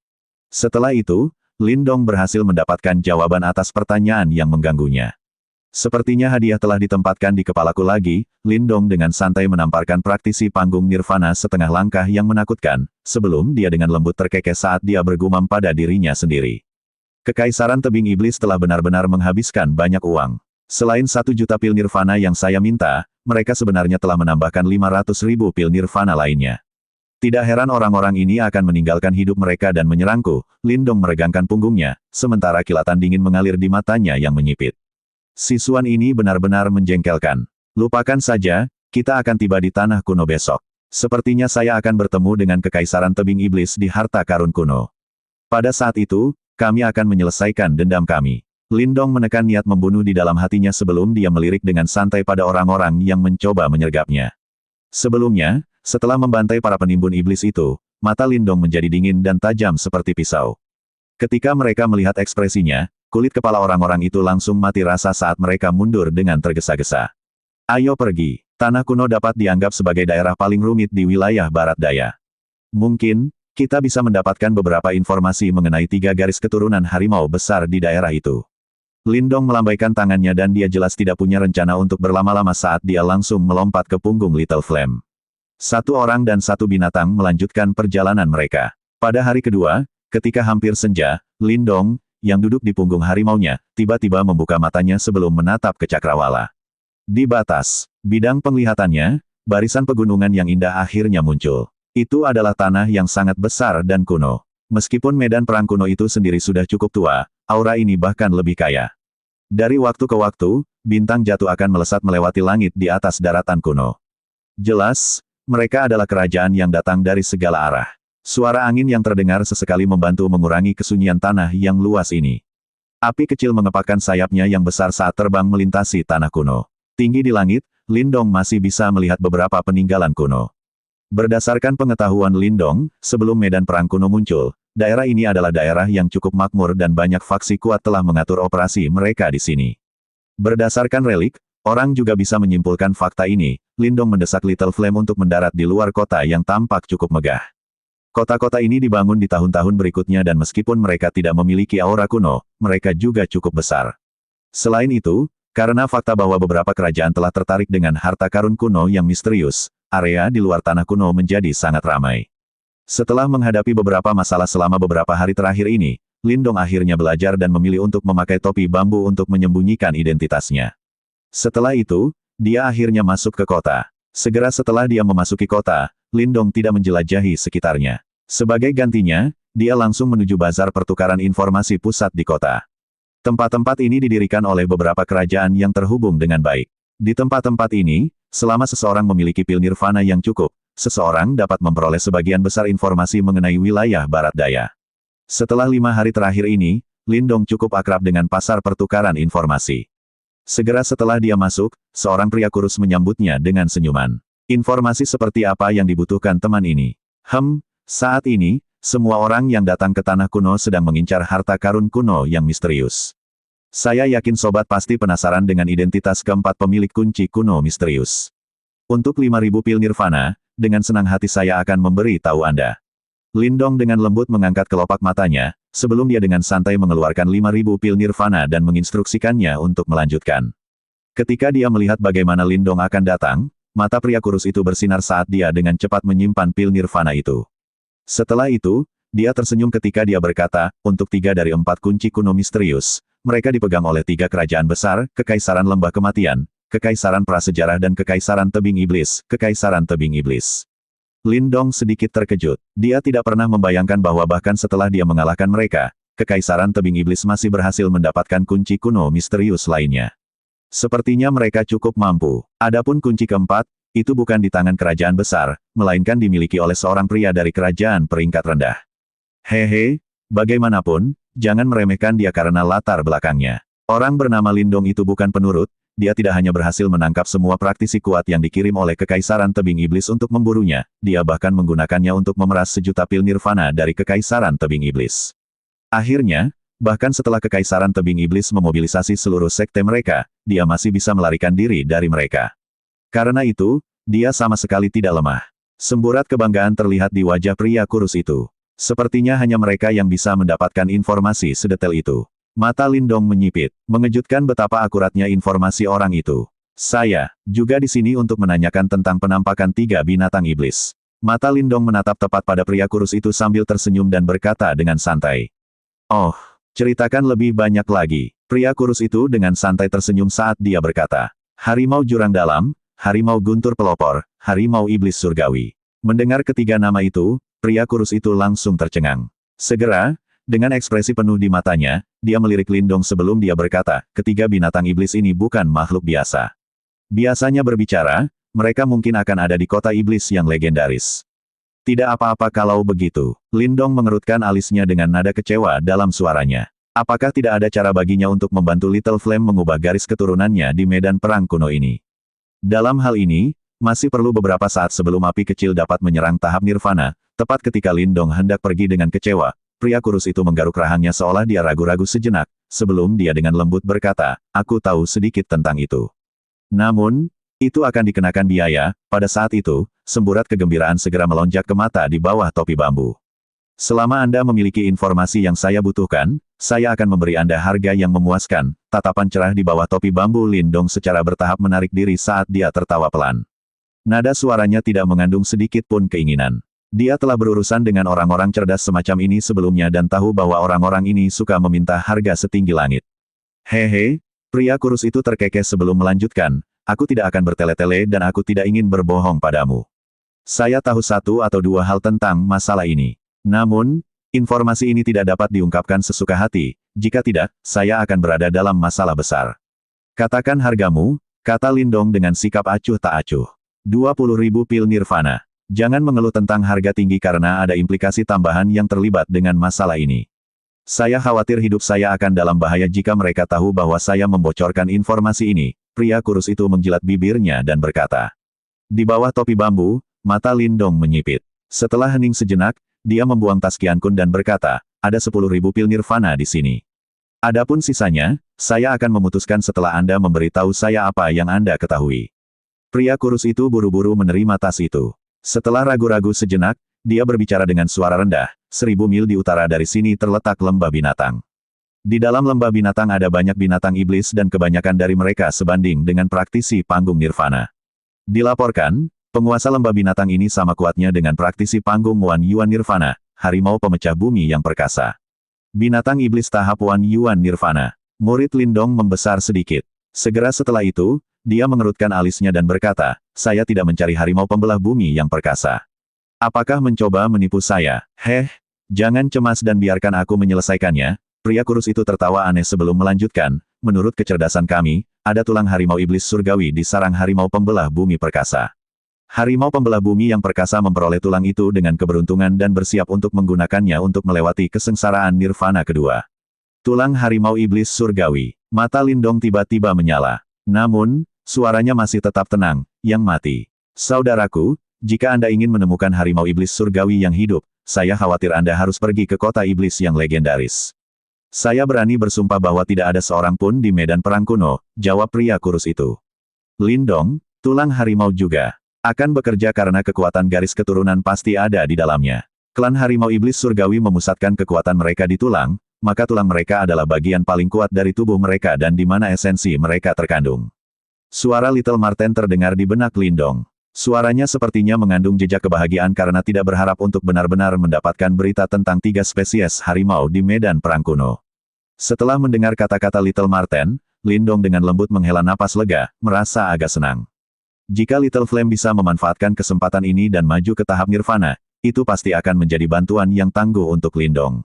Setelah itu, Lindong berhasil mendapatkan jawaban atas pertanyaan yang mengganggunya. Sepertinya hadiah telah ditempatkan di kepalaku lagi, Lindong dengan santai menamparkan praktisi panggung nirvana setengah langkah yang menakutkan, sebelum dia dengan lembut terkekeh saat dia bergumam pada dirinya sendiri. Kekaisaran tebing iblis telah benar-benar menghabiskan banyak uang. Selain 1 juta pil nirvana yang saya minta, mereka sebenarnya telah menambahkan 500.000 pil nirvana lainnya. Tidak heran orang-orang ini akan meninggalkan hidup mereka dan menyerangku. Lindong meregangkan punggungnya, sementara kilatan dingin mengalir di matanya yang menyipit. Siswan ini benar-benar menjengkelkan. Lupakan saja, kita akan tiba di tanah kuno besok. Sepertinya saya akan bertemu dengan kekaisaran tebing iblis di harta karun kuno. Pada saat itu, kami akan menyelesaikan dendam kami. Lindong menekan niat membunuh di dalam hatinya sebelum dia melirik dengan santai pada orang-orang yang mencoba menyergapnya. Sebelumnya, setelah membantai para penimbun iblis itu, mata Lindong menjadi dingin dan tajam seperti pisau. Ketika mereka melihat ekspresinya, kulit kepala orang-orang itu langsung mati rasa saat mereka mundur dengan tergesa-gesa. Ayo pergi, tanah kuno dapat dianggap sebagai daerah paling rumit di wilayah barat daya. Mungkin, kita bisa mendapatkan beberapa informasi mengenai 3 garis keturunan harimau besar di daerah itu. Lindong melambaikan tangannya dan dia jelas tidak punya rencana untuk berlama-lama saat dia langsung melompat ke punggung Little Flame. 1 orang dan 1 binatang melanjutkan perjalanan mereka. Pada hari kedua, ketika hampir senja, Lindong, yang duduk di punggung harimaunya, tiba-tiba membuka matanya sebelum menatap ke cakrawala. Di batas bidang penglihatannya, barisan pegunungan yang indah akhirnya muncul. Itu adalah tanah yang sangat besar dan kuno. Meskipun medan perang kuno itu sendiri sudah cukup tua, aura ini bahkan lebih kaya. Dari waktu ke waktu, bintang jatuh akan melesat melewati langit di atas daratan kuno. Jelas, mereka adalah kerajaan yang datang dari segala arah. Suara angin yang terdengar sesekali membantu mengurangi kesunyian tanah yang luas ini. Api kecil mengepakkan sayapnya yang besar saat terbang melintasi tanah kuno. Tinggi di langit, Lindong masih bisa melihat beberapa peninggalan kuno. Berdasarkan pengetahuan Lindong, sebelum medan perang kuno muncul, daerah ini adalah daerah yang cukup makmur dan banyak faksi kuat telah mengatur operasi mereka di sini. Berdasarkan relik, orang juga bisa menyimpulkan fakta ini. Lindong mendesak Little Flame untuk mendarat di luar kota yang tampak cukup megah. Kota-kota ini dibangun di tahun-tahun berikutnya dan meskipun mereka tidak memiliki aura kuno, mereka juga cukup besar. Selain itu, karena fakta bahwa beberapa kerajaan telah tertarik dengan harta karun kuno yang misterius, area di luar tanah kuno menjadi sangat ramai. Setelah menghadapi beberapa masalah selama beberapa hari terakhir ini, Lindong akhirnya belajar dan memilih untuk memakai topi bambu untuk menyembunyikan identitasnya. Setelah itu, dia akhirnya masuk ke kota. Segera setelah dia memasuki kota, Lindong tidak menjelajahi sekitarnya. Sebagai gantinya, dia langsung menuju bazar pertukaran informasi pusat di kota. Tempat-tempat ini didirikan oleh beberapa kerajaan yang terhubung dengan baik. Di tempat-tempat ini, selama seseorang memiliki pil nirvana yang cukup, seseorang dapat memperoleh sebagian besar informasi mengenai wilayah barat daya. Setelah 5 hari terakhir ini, Lindong cukup akrab dengan pasar pertukaran informasi. Segera setelah dia masuk, seorang pria kurus menyambutnya dengan senyuman. Informasi seperti apa yang dibutuhkan teman ini? Saat ini, semua orang yang datang ke tanah kuno sedang mengincar harta karun kuno yang misterius. Saya yakin sobat pasti penasaran dengan identitas keempat pemilik kunci kuno misterius. Untuk 5.000 pil nirvana, dengan senang hati saya akan memberi tahu Anda. Lindong dengan lembut mengangkat kelopak matanya, sebelum dia dengan santai mengeluarkan 5.000 pil nirvana dan menginstruksikannya untuk melanjutkan. Ketika dia melihat bagaimana Lindong akan datang, mata pria kurus itu bersinar saat dia dengan cepat menyimpan pil nirvana itu. Setelah itu, dia tersenyum ketika dia berkata, untuk 3 dari 4 kunci kuno misterius, mereka dipegang oleh 3 kerajaan besar, Kekaisaran Lembah Kematian, Kekaisaran Prasejarah dan Kekaisaran Tebing Iblis, Kekaisaran Tebing Iblis. Lindong sedikit terkejut. Dia tidak pernah membayangkan bahwa bahkan setelah dia mengalahkan mereka, Kekaisaran Tebing Iblis masih berhasil mendapatkan kunci kuno misterius lainnya. Sepertinya mereka cukup mampu. Adapun kunci keempat, itu bukan di tangan kerajaan besar, melainkan dimiliki oleh seorang pria dari kerajaan peringkat rendah. Hehe, bagaimanapun, jangan meremehkan dia karena latar belakangnya. Orang bernama Lindong itu bukan penurut, dia tidak hanya berhasil menangkap semua praktisi kuat yang dikirim oleh Kekaisaran Tebing Iblis untuk memburunya, dia bahkan menggunakannya untuk memeras 1 juta pil nirvana dari Kekaisaran Tebing Iblis. Akhirnya, bahkan setelah Kekaisaran Tebing Iblis memobilisasi seluruh sekte mereka, dia masih bisa melarikan diri dari mereka. Karena itu, dia sama sekali tidak lemah. Semburat kebanggaan terlihat di wajah pria kurus itu. Sepertinya hanya mereka yang bisa mendapatkan informasi sedetail itu. Mata Lindong menyipit, mengejutkan betapa akuratnya informasi orang itu. Saya juga di sini untuk menanyakan tentang penampakan 3 binatang iblis. Mata Lindong menatap tepat pada pria kurus itu sambil tersenyum dan berkata dengan santai. Oh, ceritakan lebih banyak lagi. Pria kurus itu dengan santai tersenyum saat dia berkata. Harimau jurang dalam, harimau guntur pelopor, harimau iblis surgawi. Mendengar ketiga nama itu, pria kurus itu langsung tercengang. Segera, dengan ekspresi penuh di matanya, dia melirik Lindong sebelum dia berkata, ketiga binatang iblis ini bukan makhluk biasa. Biasanya berbicara, mereka mungkin akan ada di kota iblis yang legendaris. Tidak apa-apa kalau begitu. Lindong mengerutkan alisnya dengan nada kecewa dalam suaranya. Apakah tidak ada cara baginya untuk membantu Little Flame mengubah garis keturunannya di medan perang kuno ini? Dalam hal ini, masih perlu beberapa saat sebelum api kecil dapat menyerang tahap nirvana, tepat ketika Lindong hendak pergi dengan kecewa, pria kurus itu menggaruk rahangnya seolah dia ragu-ragu sejenak, sebelum dia dengan lembut berkata, aku tahu sedikit tentang itu. Namun, itu akan dikenakan biaya. Pada saat itu, semburat kegembiraan segera melonjak ke mata di bawah topi bambu. Selama Anda memiliki informasi yang saya butuhkan, saya akan memberi Anda harga yang memuaskan. Tatapan cerah di bawah topi bambu Lindong secara bertahap menarik diri saat dia tertawa pelan. Nada suaranya tidak mengandung sedikit pun keinginan. Dia telah berurusan dengan orang-orang cerdas semacam ini sebelumnya dan tahu bahwa orang-orang ini suka meminta harga setinggi langit. Hehe, pria kurus itu terkekeh sebelum melanjutkan, aku tidak akan bertele-tele dan aku tidak ingin berbohong padamu. Saya tahu 1 atau 2 hal tentang masalah ini. Namun, informasi ini tidak dapat diungkapkan sesuka hati, jika tidak, saya akan berada dalam masalah besar. Katakan hargamu, kata Lindong dengan sikap acuh tak acuh. 20.000 pil nirvana. Jangan mengeluh tentang harga tinggi karena ada implikasi tambahan yang terlibat dengan masalah ini. Saya khawatir hidup saya akan dalam bahaya jika mereka tahu bahwa saya membocorkan informasi ini. Pria kurus itu menjilat bibirnya dan berkata. Di bawah topi bambu, mata Lindong menyipit. Setelah hening sejenak, dia membuang tas Qiankun dan berkata, ada 10.000 pil nirvana di sini. Adapun sisanya, saya akan memutuskan setelah Anda memberitahu saya apa yang Anda ketahui. Pria kurus itu buru-buru menerima tas itu. Setelah ragu-ragu sejenak, dia berbicara dengan suara rendah, 1.000 mil di utara dari sini terletak lembah binatang. Di dalam lembah binatang ada banyak binatang iblis dan kebanyakan dari mereka sebanding dengan praktisi panggung nirvana. Dilaporkan, penguasa lembah binatang ini sama kuatnya dengan praktisi panggung Wan Yuan Nirvana, harimau pemecah bumi yang perkasa. Binatang iblis tahap Wan Yuan Nirvana. Murid Lindong membesar sedikit. Segera setelah itu, dia mengerutkan alisnya dan berkata, saya tidak mencari harimau pembelah bumi yang perkasa. Apakah mencoba menipu saya? Jangan cemas dan biarkan aku menyelesaikannya. Pria kurus itu tertawa aneh sebelum melanjutkan, menurut kecerdasan kami, ada tulang harimau iblis surgawi di sarang harimau pembelah bumi perkasa. Harimau pembelah bumi yang perkasa memperoleh tulang itu dengan keberuntungan dan bersiap untuk menggunakannya untuk melewati kesengsaraan nirvana kedua. Tulang harimau iblis surgawi. Mata Lindong tiba-tiba menyala. Namun, suaranya masih tetap tenang, yang mati. Saudaraku, jika Anda ingin menemukan harimau iblis surgawi yang hidup, saya khawatir Anda harus pergi ke kota iblis yang legendaris. Saya berani bersumpah bahwa tidak ada seorang pun di medan perang kuno, jawab pria kurus itu. Lindong, tulang harimau juga, akan bekerja karena kekuatan garis keturunan pasti ada di dalamnya. Klan harimau iblis surgawi memusatkan kekuatan mereka di tulang, maka tulang mereka adalah bagian paling kuat dari tubuh mereka dan di mana esensi mereka terkandung. Suara Little Marten terdengar di benak Lindong. Suaranya sepertinya mengandung jejak kebahagiaan karena tidak berharap untuk benar-benar mendapatkan berita tentang 3 spesies harimau di medan perang kuno. Setelah mendengar kata-kata Little Marten, Lindong dengan lembut menghela napas lega, merasa agak senang. Jika Little Flame bisa memanfaatkan kesempatan ini dan maju ke tahap nirvana, itu pasti akan menjadi bantuan yang tangguh untuk Lindong.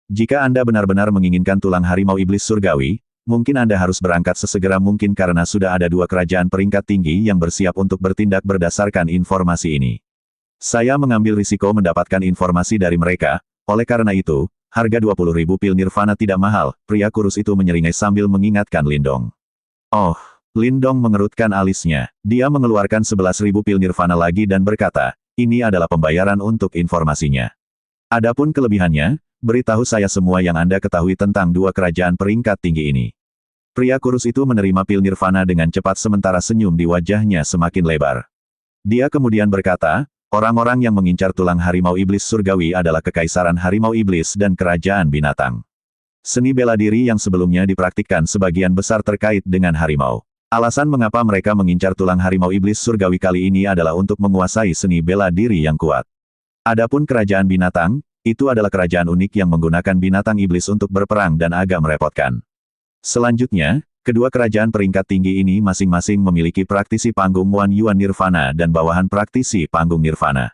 Jika Anda benar-benar menginginkan tulang harimau iblis surgawi, mungkin Anda harus berangkat sesegera mungkin karena sudah ada 2 kerajaan peringkat tinggi yang bersiap untuk bertindak berdasarkan informasi ini. Saya mengambil risiko mendapatkan informasi dari mereka, oleh karena itu, harga 20.000 pil nirvana tidak mahal, pria kurus itu menyeringai sambil mengingatkan Lindong. Oh, Lindong mengerutkan alisnya. Dia mengeluarkan 11.000 pil nirvana lagi dan berkata, ini adalah pembayaran untuk informasinya. Adapun kelebihannya, beritahu saya semua yang Anda ketahui tentang 2 kerajaan peringkat tinggi ini. Pria kurus itu menerima pil nirvana dengan cepat sementara senyum di wajahnya semakin lebar. Dia kemudian berkata, orang-orang yang mengincar tulang harimau iblis surgawi adalah kekaisaran harimau iblis dan kerajaan binatang. Seni bela diri yang sebelumnya dipraktikkan sebagian besar terkait dengan harimau. Alasan mengapa mereka mengincar tulang harimau iblis surgawi kali ini adalah untuk menguasai seni bela diri yang kuat. Adapun kerajaan binatang, itu adalah kerajaan unik yang menggunakan binatang iblis untuk berperang dan agak merepotkan. Selanjutnya, kedua kerajaan peringkat tinggi ini masing-masing memiliki praktisi panggung Wan Yuan Nirvana dan bawahan praktisi panggung Nirvana.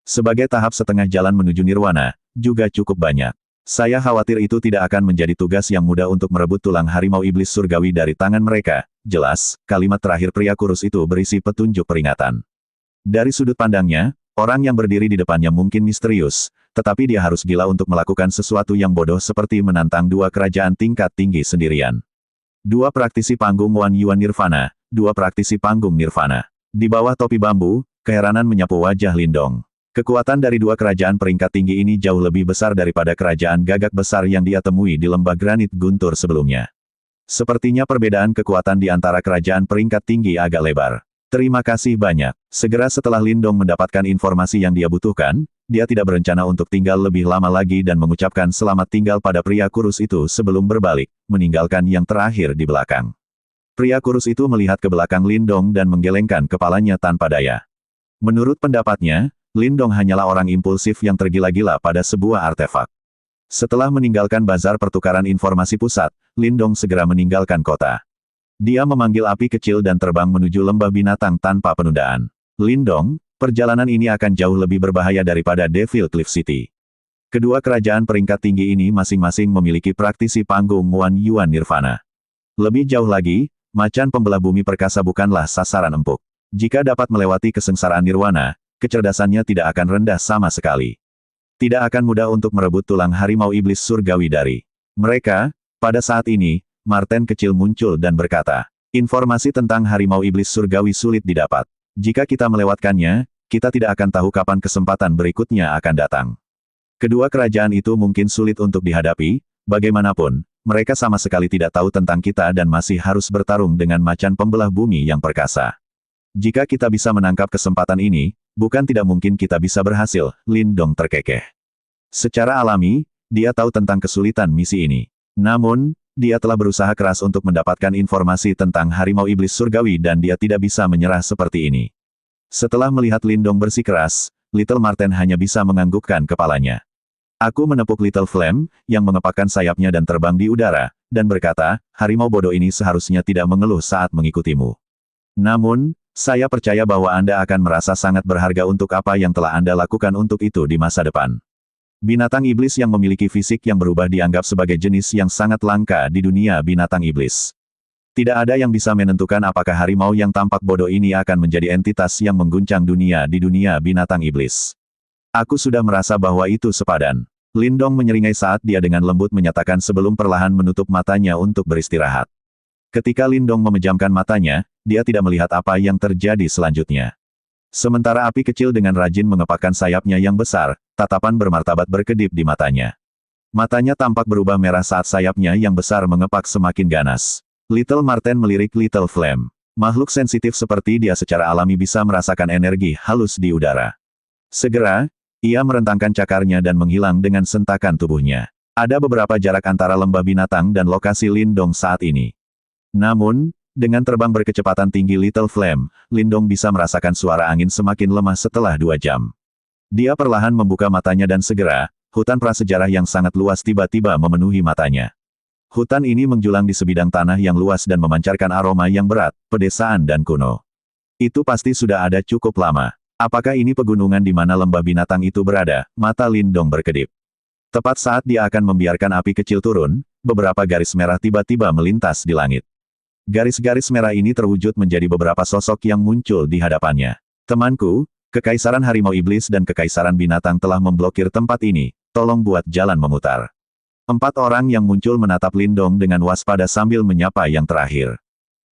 Sebagai tahap setengah jalan menuju Nirwana, juga cukup banyak. Saya khawatir itu tidak akan menjadi tugas yang mudah untuk merebut tulang harimau iblis surgawi dari tangan mereka. Jelas, kalimat terakhir pria kurus itu berisi petunjuk peringatan. Dari sudut pandangnya, orang yang berdiri di depannya mungkin misterius, tetapi dia harus gila untuk melakukan sesuatu yang bodoh seperti menantang 2 kerajaan tingkat tinggi sendirian. 2 praktisi panggung Wan Yuan Nirvana, 2 praktisi panggung Nirvana. Di bawah topi bambu, keheranan menyapu wajah Lindong. Kekuatan dari 2 kerajaan peringkat tinggi ini jauh lebih besar daripada kerajaan gagak besar yang dia temui di lembah granit guntur sebelumnya. Sepertinya perbedaan kekuatan di antara kerajaan peringkat tinggi agak lebar. Terima kasih banyak. Segera setelah Lindong mendapatkan informasi yang dia butuhkan, dia tidak berencana untuk tinggal lebih lama lagi dan mengucapkan selamat tinggal pada pria kurus itu sebelum berbalik, meninggalkan yang terakhir di belakang. Pria kurus itu melihat ke belakang Lindong dan menggelengkan kepalanya tanpa daya. Menurut pendapatnya, Lindong hanyalah orang impulsif yang tergila-gila pada sebuah artefak. Setelah meninggalkan bazar pertukaran informasi pusat, Lindong segera meninggalkan kota. Dia memanggil api kecil dan terbang menuju lembah binatang tanpa penundaan. Lindong, perjalanan ini akan jauh lebih berbahaya daripada Devil Cliff City. Kedua kerajaan peringkat tinggi ini masing-masing memiliki praktisi panggung Wan Yuan Nirvana. Lebih jauh lagi, macan pembelah bumi perkasa bukanlah sasaran empuk. Jika dapat melewati kesengsaraan nirwana, kecerdasannya tidak akan rendah sama sekali. Tidak akan mudah untuk merebut tulang harimau iblis surgawi dari mereka. Pada saat ini, Marten kecil muncul dan berkata, informasi tentang harimau iblis surgawi sulit didapat. Jika kita melewatkannya, kita tidak akan tahu kapan kesempatan berikutnya akan datang. Kedua kerajaan itu mungkin sulit untuk dihadapi, bagaimanapun, mereka sama sekali tidak tahu tentang kita dan masih harus bertarung dengan macan pembelah bumi yang perkasa. Jika kita bisa menangkap kesempatan ini, bukan tidak mungkin kita bisa berhasil, Lindong terkekeh. Secara alami, dia tahu tentang kesulitan misi ini. Namun, dia telah berusaha keras untuk mendapatkan informasi tentang harimau iblis surgawi dan dia tidak bisa menyerah seperti ini. Setelah melihat Lindong bersikeras, Little Marten hanya bisa menganggukkan kepalanya. Aku menepuk Little Flame, yang mengepakkan sayapnya dan terbang di udara, dan berkata, harimau bodoh ini seharusnya tidak mengeluh saat mengikutimu. Namun, saya percaya bahwa Anda akan merasa sangat berharga untuk apa yang telah Anda lakukan untuk itu di masa depan. Binatang iblis yang memiliki fisik yang berubah dianggap sebagai jenis yang sangat langka di dunia binatang iblis. Tidak ada yang bisa menentukan apakah harimau yang tampak bodoh ini akan menjadi entitas yang mengguncang dunia di dunia binatang iblis. Aku sudah merasa bahwa itu sepadan. Lindong menyeringai saat dia dengan lembut menyatakan sebelum perlahan menutup matanya untuk beristirahat. Ketika Lindong memejamkan matanya, dia tidak melihat apa yang terjadi selanjutnya. Sementara api kecil dengan rajin mengepakkan sayapnya yang besar, tatapan bermartabat berkedip di matanya. Matanya tampak berubah merah saat sayapnya yang besar mengepak semakin ganas. Little Marten melirik Little Flame. Makhluk sensitif seperti dia secara alami bisa merasakan energi halus di udara. Segera, ia merentangkan cakarnya dan menghilang dengan sentakan tubuhnya. Ada beberapa jarak antara lembah binatang dan lokasi Lindong saat ini. Namun, dengan terbang berkecepatan tinggi Little Flame, Lindong bisa merasakan suara angin semakin lemah setelah 2 jam. Dia perlahan membuka matanya dan segera, hutan prasejarah yang sangat luas tiba-tiba memenuhi matanya. Hutan ini menjulang di sebidang tanah yang luas dan memancarkan aroma yang berat, pedesaan dan kuno. Itu pasti sudah ada cukup lama. Apakah ini pegunungan di mana lembah binatang itu berada? Mata Lindong berkedip. Tepat saat dia akan membiarkan api kecil turun, beberapa garis merah tiba-tiba melintas di langit. Garis-garis merah ini terwujud menjadi beberapa sosok yang muncul di hadapannya. Temanku, Kekaisaran Harimau Iblis dan Kekaisaran Binatang telah memblokir tempat ini, tolong buat jalan memutar. 4 orang yang muncul menatap Lindong dengan waspada sambil menyapa yang terakhir.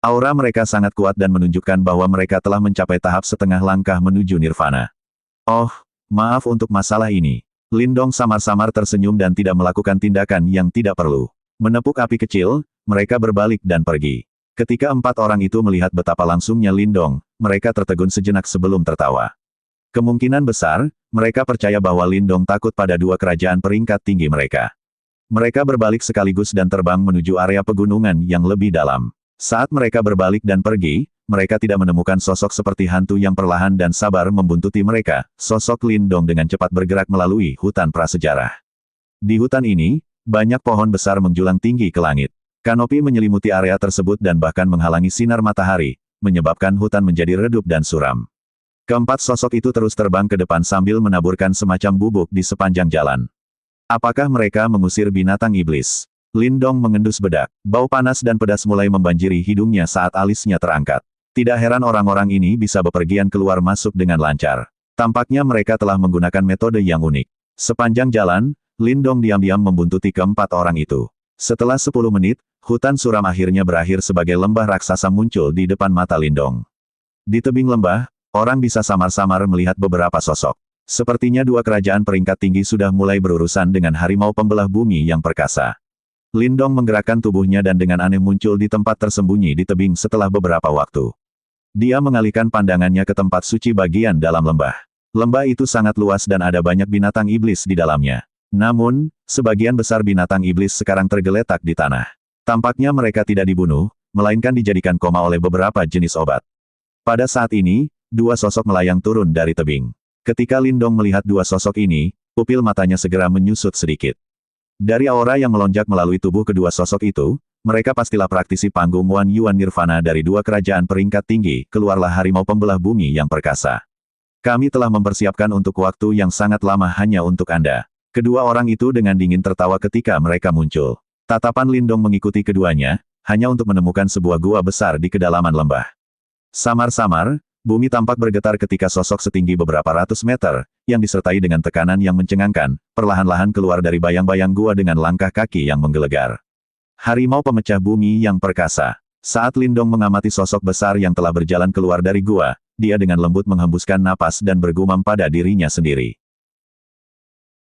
Aura mereka sangat kuat dan menunjukkan bahwa mereka telah mencapai tahap setengah langkah menuju nirvana. Oh, maaf untuk masalah ini. Lindong samar-samar tersenyum dan tidak melakukan tindakan yang tidak perlu. Menepuk api kecil, mereka berbalik dan pergi. Ketika 4 orang itu melihat betapa langsungnya Lindong, mereka tertegun sejenak sebelum tertawa. Kemungkinan besar, mereka percaya bahwa Lindong takut pada 2 kerajaan peringkat tinggi mereka. Mereka berbalik sekaligus dan terbang menuju area pegunungan yang lebih dalam. Saat mereka berbalik dan pergi, mereka tidak menemukan sosok seperti hantu yang perlahan dan sabar membuntuti mereka. Sosok Lindong dengan cepat bergerak melalui hutan prasejarah. Di hutan ini, banyak pohon besar menjulang tinggi ke langit. Kanopi menyelimuti area tersebut dan bahkan menghalangi sinar matahari, menyebabkan hutan menjadi redup dan suram. Keempat sosok itu terus terbang ke depan sambil menaburkan semacam bubuk di sepanjang jalan. Apakah mereka mengusir binatang iblis? Lindong mengendus bedak. Bau panas dan pedas mulai membanjiri hidungnya saat alisnya terangkat. Tidak heran orang-orang ini bisa bepergian keluar masuk dengan lancar. Tampaknya mereka telah menggunakan metode yang unik. Sepanjang jalan, Lindong diam-diam membuntuti keempat orang itu. Setelah 10 menit, hutan suram akhirnya berakhir sebagai lembah raksasa muncul di depan mata Lindong. Di tebing lembah, orang bisa samar-samar melihat beberapa sosok. Sepertinya 2 kerajaan peringkat tinggi sudah mulai berurusan dengan harimau pembelah bumi yang perkasa. Lindong menggerakkan tubuhnya dan dengan aneh muncul di tempat tersembunyi di tebing setelah beberapa waktu. Dia mengalihkan pandangannya ke tempat suci bagian dalam lembah. Lembah itu sangat luas dan ada banyak binatang iblis di dalamnya. Namun, sebagian besar binatang iblis sekarang tergeletak di tanah. Tampaknya mereka tidak dibunuh, melainkan dijadikan koma oleh beberapa jenis obat. Pada saat ini, 2 sosok melayang turun dari tebing. Ketika Lindong melihat 2 sosok ini, pupil matanya segera menyusut sedikit. Dari aura yang melonjak melalui tubuh kedua sosok itu, mereka pastilah praktisi panggung Wan Yuan Nirvana dari 2 kerajaan peringkat tinggi, keluarlah harimau pembelah bumi yang perkasa. Kami telah mempersiapkan untuk waktu yang sangat lama hanya untuk Anda. Kedua orang itu dengan dingin tertawa ketika mereka muncul. Tatapan Lindong mengikuti keduanya, hanya untuk menemukan sebuah gua besar di kedalaman lembah. Samar-samar, bumi tampak bergetar ketika sosok setinggi beberapa ratus meter, yang disertai dengan tekanan yang mencengangkan, perlahan-lahan keluar dari bayang-bayang gua dengan langkah kaki yang menggelegar. Harimau pemecah bumi yang perkasa. Saat Lindong mengamati sosok besar yang telah berjalan keluar dari gua, dia dengan lembut menghembuskan napas dan bergumam pada dirinya sendiri.